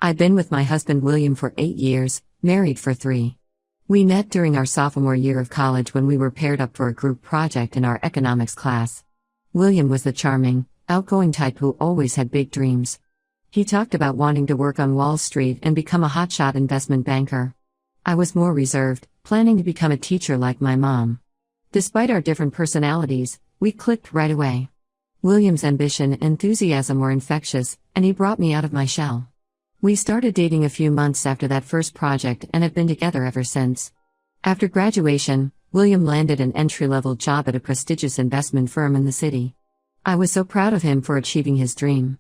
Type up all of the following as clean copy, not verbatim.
I've been with my husband William for 8 years, married for 3. We met during our sophomore year of college when we were paired up for a group project in our economics class. William was the charming, outgoing type who always had big dreams. He talked about wanting to work on Wall Street and become a hotshot investment banker. I was more reserved, planning to become a teacher like my mom. Despite our different personalities, we clicked right away. William's ambition and enthusiasm were infectious, and he brought me out of my shell. We started dating a few months after that first project and have been together ever since. After graduation, William landed an entry-level job at a prestigious investment firm in the city. I was so proud of him for achieving his dream.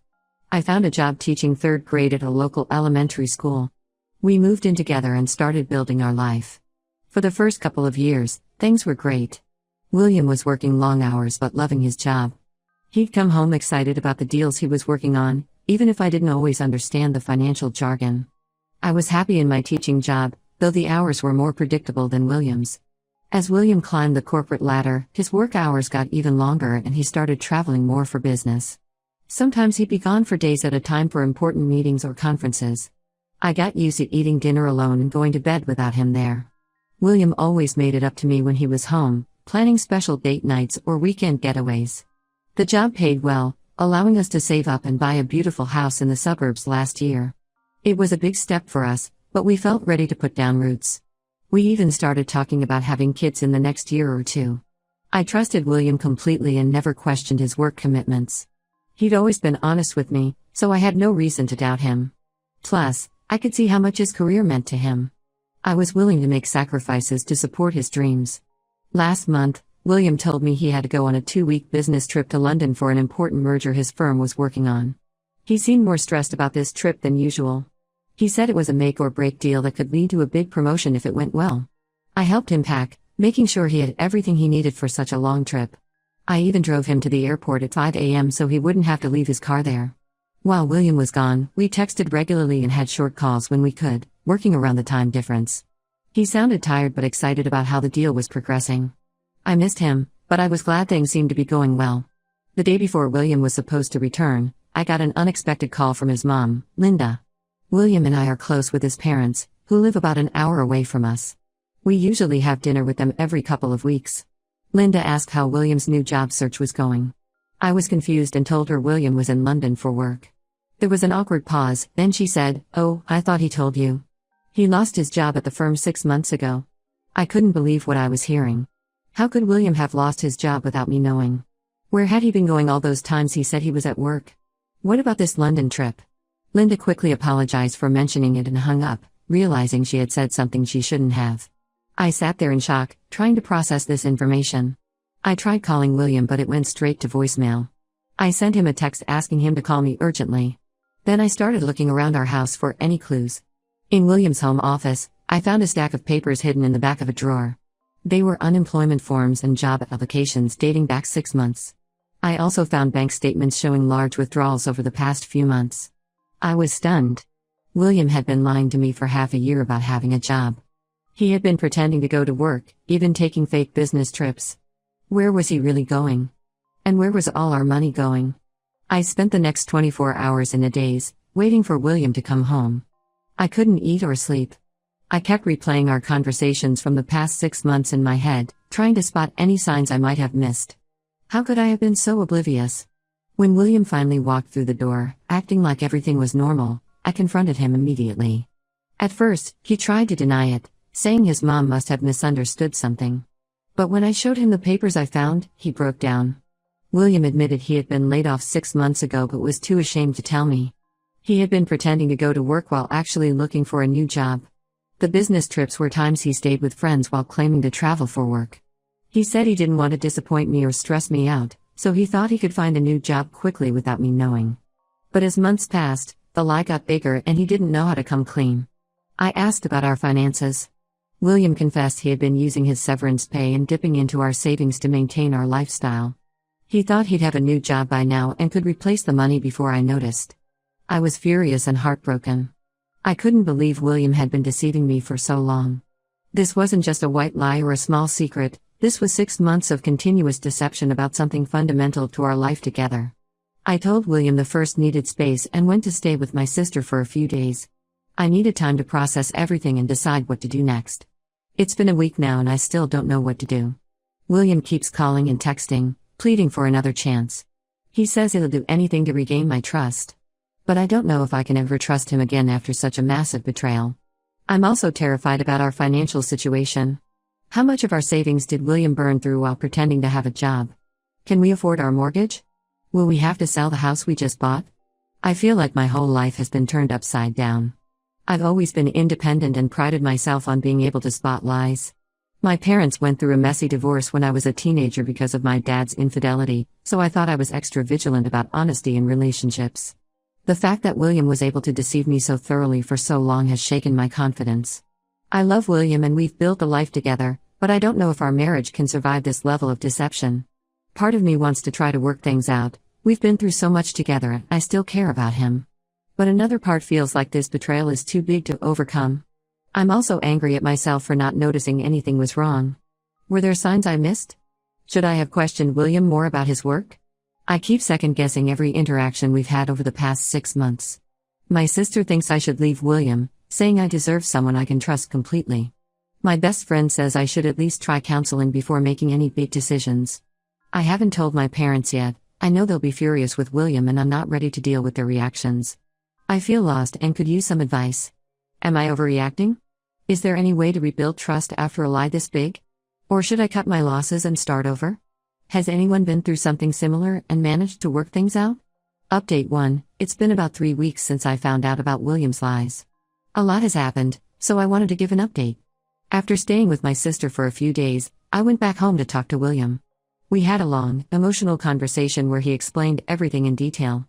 I found a job teaching 3rd grade at a local elementary school. We moved in together and started building our life. For the first couple of years, things were great. William was working long hours but loving his job. He'd come home excited about the deals he was working on, even if I didn't always understand the financial jargon. I was happy in my teaching job, though the hours were more predictable than William's. As William climbed the corporate ladder, his work hours got even longer and he started traveling more for business. Sometimes he'd be gone for days at a time for important meetings or conferences. I got used to eating dinner alone and going to bed without him there. William always made it up to me when he was home, planning special date nights or weekend getaways. The job paid well, allowing us to save up and buy a beautiful house in the suburbs last year. It was a big step for us, but we felt ready to put down roots. We even started talking about having kids in the next year or 2. I trusted William completely and never questioned his work commitments. He'd always been honest with me, so I had no reason to doubt him. Plus, I could see how much his career meant to him. I was willing to make sacrifices to support his dreams. Last month, William told me he had to go on a 2-week business trip to London for an important merger his firm was working on. He seemed more stressed about this trip than usual. He said it was a make-or-break deal that could lead to a big promotion if it went well. I helped him pack, making sure he had everything he needed for such a long trip. I even drove him to the airport at 5 a.m. so he wouldn't have to leave his car there. While William was gone, we texted regularly and had short calls when we could, working around the time difference. He sounded tired but excited about how the deal was progressing. I missed him, but I was glad things seemed to be going well. The day before William was supposed to return, I got an unexpected call from his mom, Linda. William and I are close with his parents, who live about an hour away from us. We usually have dinner with them every couple of weeks. Linda asked how William's new job search was going. I was confused and told her William was in London for work. There was an awkward pause, then she said, "Oh, I thought he told you. He lost his job at the firm 6 months ago." I couldn't believe what I was hearing. How could William have lost his job without me knowing? Where had he been going all those times he said he was at work? What about this London trip? Linda quickly apologized for mentioning it and hung up, realizing she had said something she shouldn't have. I sat there in shock, trying to process this information. I tried calling William but it went straight to voicemail. I sent him a text asking him to call me urgently. Then I started looking around our house for any clues. In William's home office, I found a stack of papers hidden in the back of a drawer. They were unemployment forms and job applications dating back 6 months. I also found bank statements showing large withdrawals over the past few months. I was stunned. William had been lying to me for half a year about having a job. He had been pretending to go to work, even taking fake business trips. Where was he really going? And where was all our money going? I spent the next 24 hours in a daze, waiting for William to come home. I couldn't eat or sleep. I kept replaying our conversations from the past 6 months in my head, trying to spot any signs I might have missed. How could I have been so oblivious? When William finally walked through the door, acting like everything was normal, I confronted him immediately. At first, he tried to deny it, saying his mom must have misunderstood something. But when I showed him the papers I found, he broke down. William admitted he had been laid off 6 months ago but was too ashamed to tell me. He had been pretending to go to work while actually looking for a new job. The business trips were times he stayed with friends while claiming to travel for work. He said he didn't want to disappoint me or stress me out, so he thought he could find a new job quickly without me knowing. But as months passed, the lie got bigger and he didn't know how to come clean. I asked about our finances. William confessed he had been using his severance pay and dipping into our savings to maintain our lifestyle. He thought he'd have a new job by now and could replace the money before I noticed. I was furious and heartbroken. I couldn't believe William had been deceiving me for so long. This wasn't just a white lie or a small secret, this was 6 months of continuous deception about something fundamental to our life together. I told William the first needed space and went to stay with my sister for a few days, I needed time to process everything and decide what to do next. It's been a week now and I still don't know what to do. William keeps calling and texting, pleading for another chance. He says he'll do anything to regain my trust. But I don't know if I can ever trust him again after such a massive betrayal. I'm also terrified about our financial situation. How much of our savings did William burn through while pretending to have a job? Can we afford our mortgage? Will we have to sell the house we just bought? I feel like my whole life has been turned upside down. I've always been independent and prided myself on being able to spot lies. My parents went through a messy divorce when I was a teenager because of my dad's infidelity, so I thought I was extra vigilant about honesty in relationships. The fact that William was able to deceive me so thoroughly for so long has shaken my confidence. I love William and we've built a life together, but I don't know if our marriage can survive this level of deception. Part of me wants to try to work things out. We've been through so much together and I still care about him. But another part feels like this betrayal is too big to overcome. I'm also angry at myself for not noticing anything was wrong. Were there signs I missed? Should I have questioned William more about his work? I keep second-guessing every interaction we've had over the past 6 months. My sister thinks I should leave William, saying I deserve someone I can trust completely. My best friend says I should at least try counseling before making any big decisions. I haven't told my parents yet. I know they'll be furious with William and I'm not ready to deal with their reactions. I feel lost and could use some advice. Am I overreacting? Is there any way to rebuild trust after a lie this big? Or should I cut my losses and start over? Has anyone been through something similar and managed to work things out? Update 1. It's been about 3 weeks since I found out about William's lies. A lot has happened, so I wanted to give an update. After staying with my sister for a few days, I went back home to talk to William. We had a long, emotional conversation where he explained everything in detail.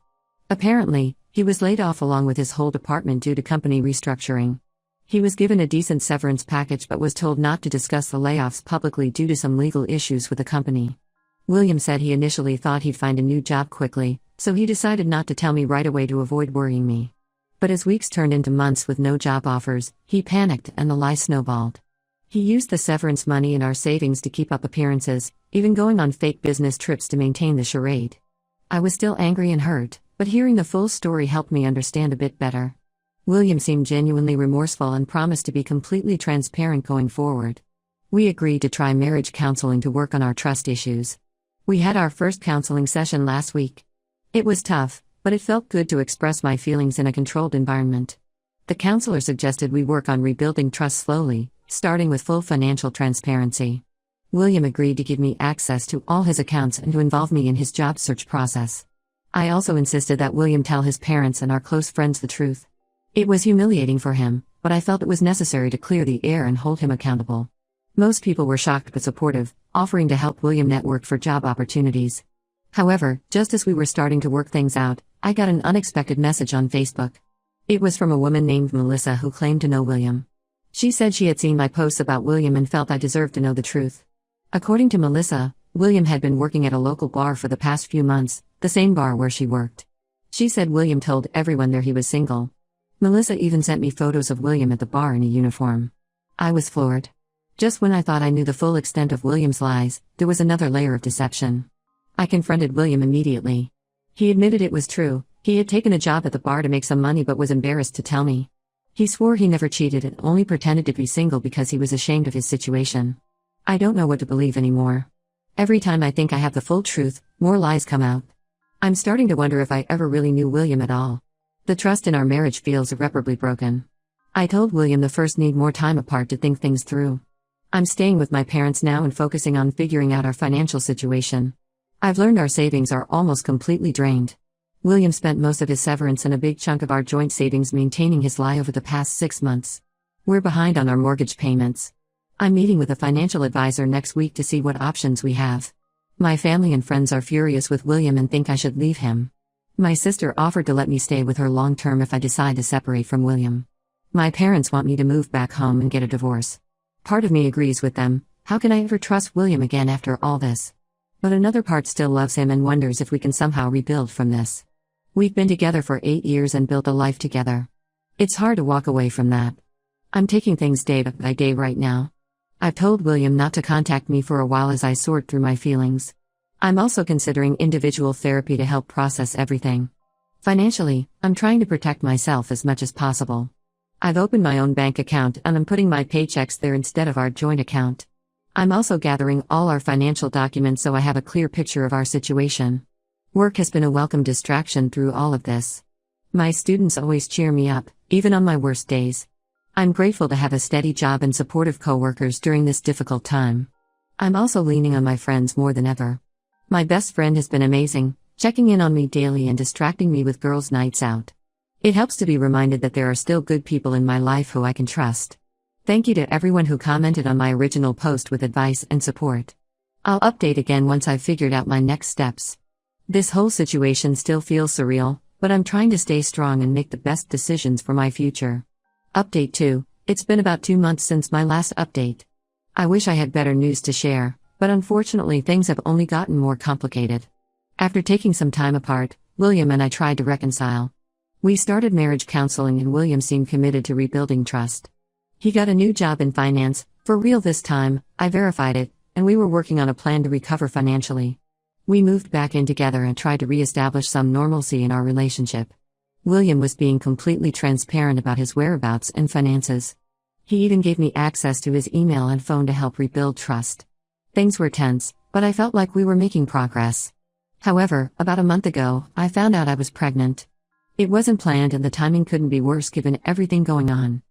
Apparently, he was laid off along with his whole department due to company restructuring. He was given a decent severance package but was told not to discuss the layoffs publicly due to some legal issues with the company. William said he initially thought he'd find a new job quickly, so he decided not to tell me right away to avoid worrying me. But as weeks turned into months with no job offers, he panicked and the lie snowballed. He used the severance money and our savings to keep up appearances, even going on fake business trips to maintain the charade. I was still angry and hurt, but hearing the full story helped me understand a bit better. William seemed genuinely remorseful and promised to be completely transparent going forward. We agreed to try marriage counseling to work on our trust issues. We had our first counseling session last week. It was tough, but it felt good to express my feelings in a controlled environment. The counselor suggested we work on rebuilding trust slowly, starting with full financial transparency. William agreed to give me access to all his accounts and to involve me in his job search process. I also insisted that William tell his parents and our close friends the truth. It was humiliating for him, but I felt it was necessary to clear the air and hold him accountable. Most people were shocked but supportive, offering to help William network for job opportunities. However, just as we were starting to work things out, I got an unexpected message on Facebook. It was from a woman named Melissa who claimed to know William. She said she had seen my posts about William and felt I deserved to know the truth. According to Melissa, William had been working at a local bar for the past few months, the same bar where she worked. She said William told everyone there he was single. Melissa even sent me photos of William at the bar in a uniform. I was floored. Just when I thought I knew the full extent of William's lies, there was another layer of deception. I confronted William immediately. He admitted it was true, he had taken a job at the bar to make some money but was embarrassed to tell me. He swore he never cheated and only pretended to be single because he was ashamed of his situation. I don't know what to believe anymore. Every time I think I have the full truth, more lies come out. I'm starting to wonder if I ever really knew William at all. The trust in our marriage feels irreparably broken. I told William the first need more time apart to think things through. I'm staying with my parents now and focusing on figuring out our financial situation. I've learned our savings are almost completely drained. William spent most of his severance and a big chunk of our joint savings maintaining his lie over the past 6 months. We're behind on our mortgage payments. I'm meeting with a financial advisor next week to see what options we have. My family and friends are furious with William and think I should leave him. My sister offered to let me stay with her long term if I decide to separate from William. My parents want me to move back home and get a divorce. Part of me agrees with them. How can I ever trust William again after all this? But another part still loves him and wonders if we can somehow rebuild from this. We've been together for 8 years and built a life together. It's hard to walk away from that. I'm taking things day by day right now. I've told William not to contact me for a while as I sort through my feelings. I'm also considering individual therapy to help process everything. Financially, I'm trying to protect myself as much as possible. I've opened my own bank account and I'm putting my paychecks there instead of our joint account. I'm also gathering all our financial documents so I have a clear picture of our situation. Work has been a welcome distraction through all of this. My students always cheer me up, even on my worst days. I'm grateful to have a steady job and supportive coworkers during this difficult time. I'm also leaning on my friends more than ever. My best friend has been amazing, checking in on me daily and distracting me with girls' nights out. It helps to be reminded that there are still good people in my life who I can trust. Thank you to everyone who commented on my original post with advice and support. I'll update again once I've figured out my next steps. This whole situation still feels surreal, but I'm trying to stay strong and make the best decisions for my future. Update 2. It's been about 2 months since my last update. I wish I had better news to share, but unfortunately things have only gotten more complicated. After taking some time apart, William and I tried to reconcile. We started marriage counseling and William seemed committed to rebuilding trust. He got a new job in finance, for real this time, I verified it, and we were working on a plan to recover financially. We moved back in together and tried to re-establish some normalcy in our relationship. William was being completely transparent about his whereabouts and finances. He even gave me access to his email and phone to help rebuild trust. Things were tense, but I felt like we were making progress. However, about a month ago, I found out I was pregnant. It wasn't planned and the timing couldn't be worse given everything going on.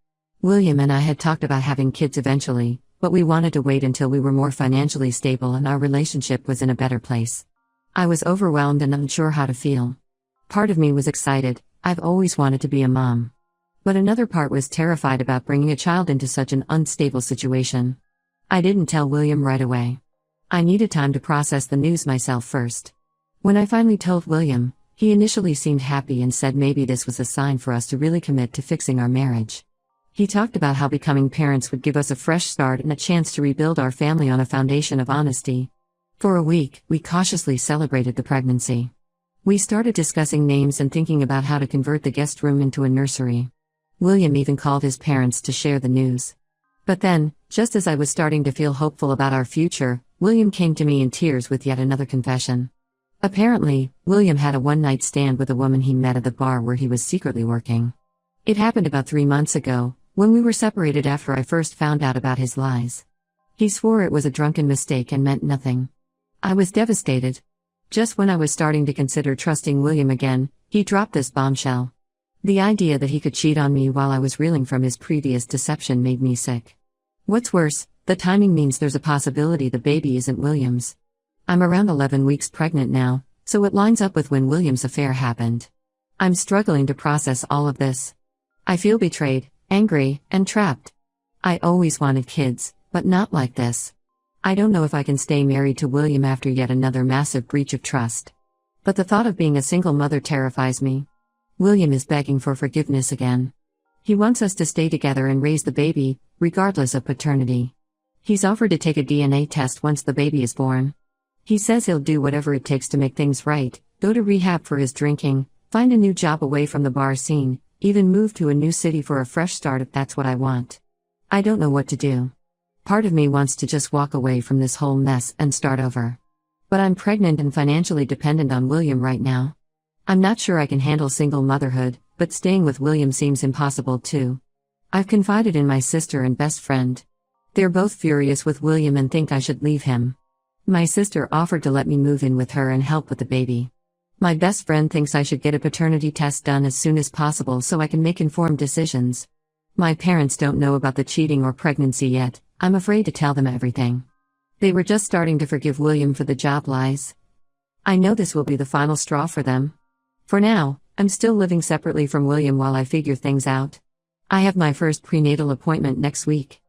William and I had talked about having kids eventually, but we wanted to wait until we were more financially stable and our relationship was in a better place. I was overwhelmed and unsure how to feel. Part of me was excited, I've always wanted to be a mom. But another part was terrified about bringing a child into such an unstable situation. I didn't tell William right away. I needed time to process the news myself first. When I finally told William, he initially seemed happy and said maybe this was a sign for us to really commit to fixing our marriage. He talked about how becoming parents would give us a fresh start and a chance to rebuild our family on a foundation of honesty. For a week, we cautiously celebrated the pregnancy. We started discussing names and thinking about how to convert the guest room into a nursery. William even called his parents to share the news. But then, just as I was starting to feel hopeful about our future, William came to me in tears with yet another confession. Apparently, William had a one-night stand with a woman he met at the bar where he was secretly working. It happened about 3 months ago, when we were separated after I first found out about his lies. He swore it was a drunken mistake and meant nothing. I was devastated. Just when I was starting to consider trusting William again, he dropped this bombshell. The idea that he could cheat on me while I was reeling from his previous deception made me sick. What's worse, the timing means there's a possibility the baby isn't William's. I'm around 11 weeks pregnant now, so it lines up with when William's affair happened. I'm struggling to process all of this. I feel betrayed, angry, and trapped. I always wanted kids, but not like this. I don't know if I can stay married to William after yet another massive breach of trust. But the thought of being a single mother terrifies me. William is begging for forgiveness again. He wants us to stay together and raise the baby, regardless of paternity. He's offered to take a DNA test once the baby is born. He says he'll do whatever it takes to make things right, go to rehab for his drinking, find a new job away from the bar scene, even move to a new city for a fresh start if that's what I want. I don't know what to do. Part of me wants to just walk away from this whole mess and start over. But I'm pregnant and financially dependent on William right now. I'm not sure I can handle single motherhood, but staying with William seems impossible too. I've confided in my sister and best friend. They're both furious with William and think I should leave him. My sister offered to let me move in with her and help with the baby. My best friend thinks I should get a paternity test done as soon as possible so I can make informed decisions. My parents don't know about the cheating or pregnancy yet. I'm afraid to tell them everything. They were just starting to forgive William for the job lies. I know this will be the final straw for them. For now, I'm still living separately from William while I figure things out. I have my first prenatal appointment next week.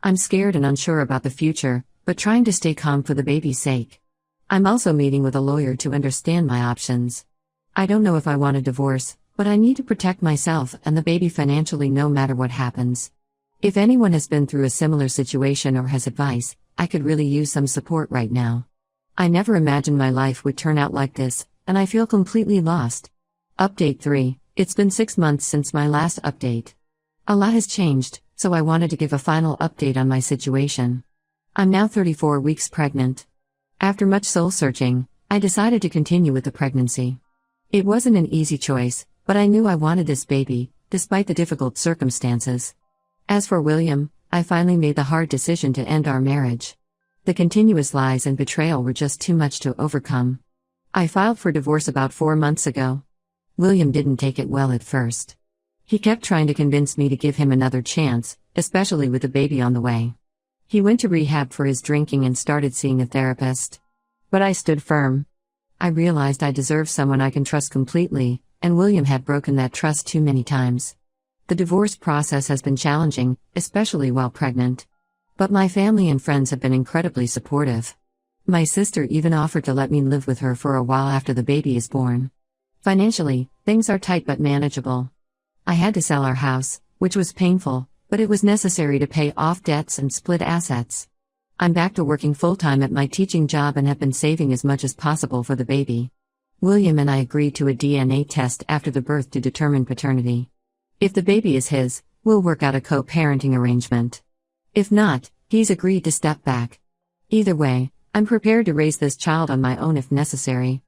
I'm scared and unsure about the future, but trying to stay calm for the baby's sake. I'm also meeting with a lawyer to understand my options. I don't know if I want a divorce, but I need to protect myself and the baby financially no matter what happens. If anyone has been through a similar situation or has advice, I could really use some support right now. I never imagined my life would turn out like this, and I feel completely lost. Update 3. It's been 6 months since my last update. A lot has changed, so I wanted to give a final update on my situation. I'm now 34 weeks pregnant. After much soul-searching, I decided to continue with the pregnancy. It wasn't an easy choice, but I knew I wanted this baby, despite the difficult circumstances. As for William, I finally made the hard decision to end our marriage. The continuous lies and betrayal were just too much to overcome. I filed for divorce about 4 months ago. William didn't take it well at first. He kept trying to convince me to give him another chance, especially with the baby on the way. He went to rehab for his drinking and started seeing a therapist. But I stood firm. I realized I deserved someone I can trust completely, and William had broken that trust too many times. The divorce process has been challenging, especially while pregnant. But my family and friends have been incredibly supportive. My sister even offered to let me live with her for a while after the baby is born. Financially, things are tight but manageable. I had to sell our house, which was painful, but it was necessary to pay off debts and split assets. I'm back to working full-time at my teaching job and have been saving as much as possible for the baby. William and I agreed to a DNA test after the birth to determine paternity. If the baby is his, we'll work out a co-parenting arrangement. If not, he's agreed to step back. Either way, I'm prepared to raise this child on my own if necessary.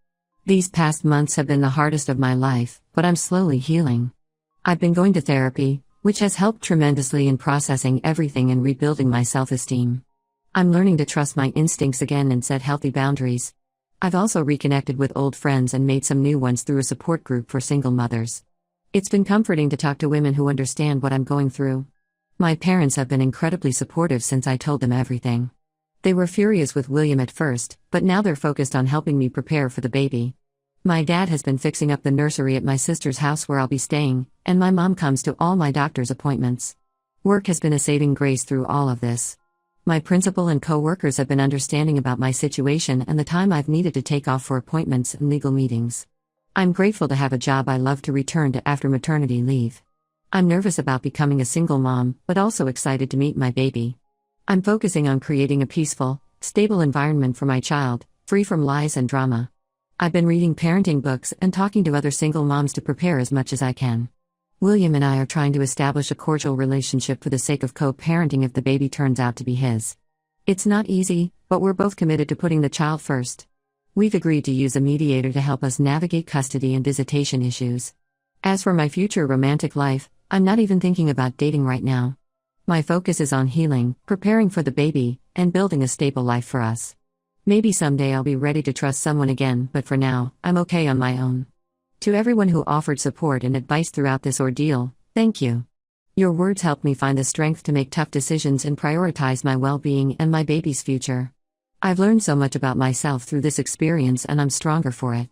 These past months have been the hardest of my life, but I'm slowly healing. I've been going to therapy, which has helped tremendously in processing everything and rebuilding my self-esteem. I'm learning to trust my instincts again and set healthy boundaries. I've also reconnected with old friends and made some new ones through a support group for single mothers. It's been comforting to talk to women who understand what I'm going through. My parents have been incredibly supportive since I told them everything. They were furious with William at first, but now they're focused on helping me prepare for the baby. My dad has been fixing up the nursery at my sister's house where I'll be staying, and my mom comes to all my doctor's appointments. Work has been a saving grace through all of this. My principal and co-workers have been understanding about my situation and the time I've needed to take off for appointments and legal meetings. I'm grateful to have a job I love to return to after maternity leave. I'm nervous about becoming a single mom, but also excited to meet my baby. I'm focusing on creating a peaceful, stable environment for my child, free from lies and drama. I've been reading parenting books and talking to other single moms to prepare as much as I can. William and I are trying to establish a cordial relationship for the sake of co-parenting if the baby turns out to be his. It's not easy, but we're both committed to putting the child first. We've agreed to use a mediator to help us navigate custody and visitation issues. As for my future romantic life, I'm not even thinking about dating right now. My focus is on healing, preparing for the baby, and building a stable life for us. Maybe someday I'll be ready to trust someone again, but for now, I'm okay on my own. To everyone who offered support and advice throughout this ordeal, thank you. Your words helped me find the strength to make tough decisions and prioritize my well-being and my baby's future. I've learned so much about myself through this experience and I'm stronger for it.